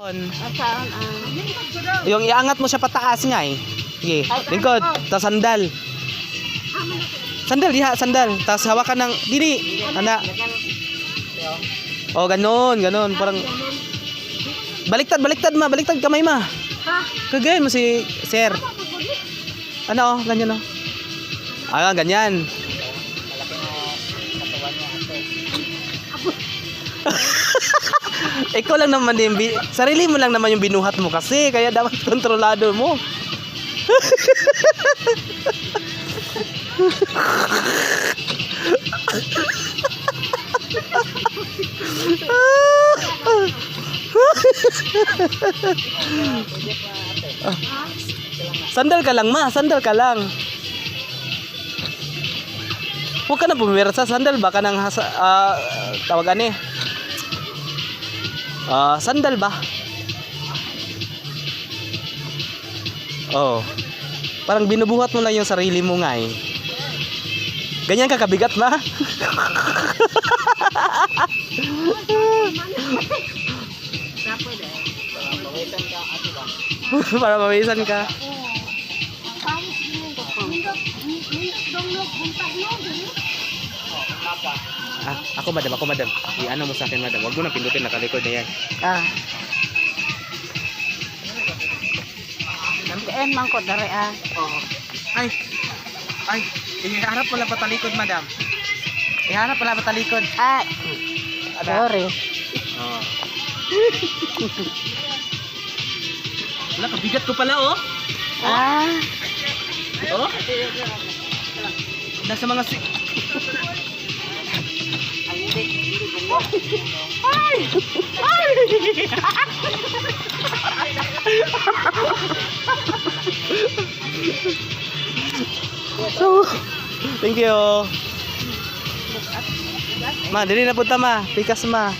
Saan Yung iangat mo siya pataas nga eh. Sige, lingkod, tas sandal. Sandal diha, sandal. Tas hawakan ng diri, ana. Oh, ganon, parang baliktad kamay ma. Kagayan mo si sir. Ano, ganyan oh. Ah, ganyan. Ikaw lang naman din, sarili mo lang naman yung binuhat mo kasi, kaya dapat kontrolado mo. Sandal ka lang ma, sandal ka lang. Huwag ka na pumirsa sa sandal, baka nang tawagan eh. Sandal ba? Oh. Parang binubuhat mo lang yung sarili mo nga eh. Ganyan ka kabigat ma? Para mawisan ka. Ako madam. Ano mo sa akin madam? Huwag mo nang pindutin, nakalikod na yan. Dampian man ko dari Oo. Ay, iharap pala patalikod madam. Iharap pala patalikod. Sorry. Oo. Wala, kabigat ko pala oh. Oh? Nasa mga Thank you. Ma, dili na punta ma. Pikas ma.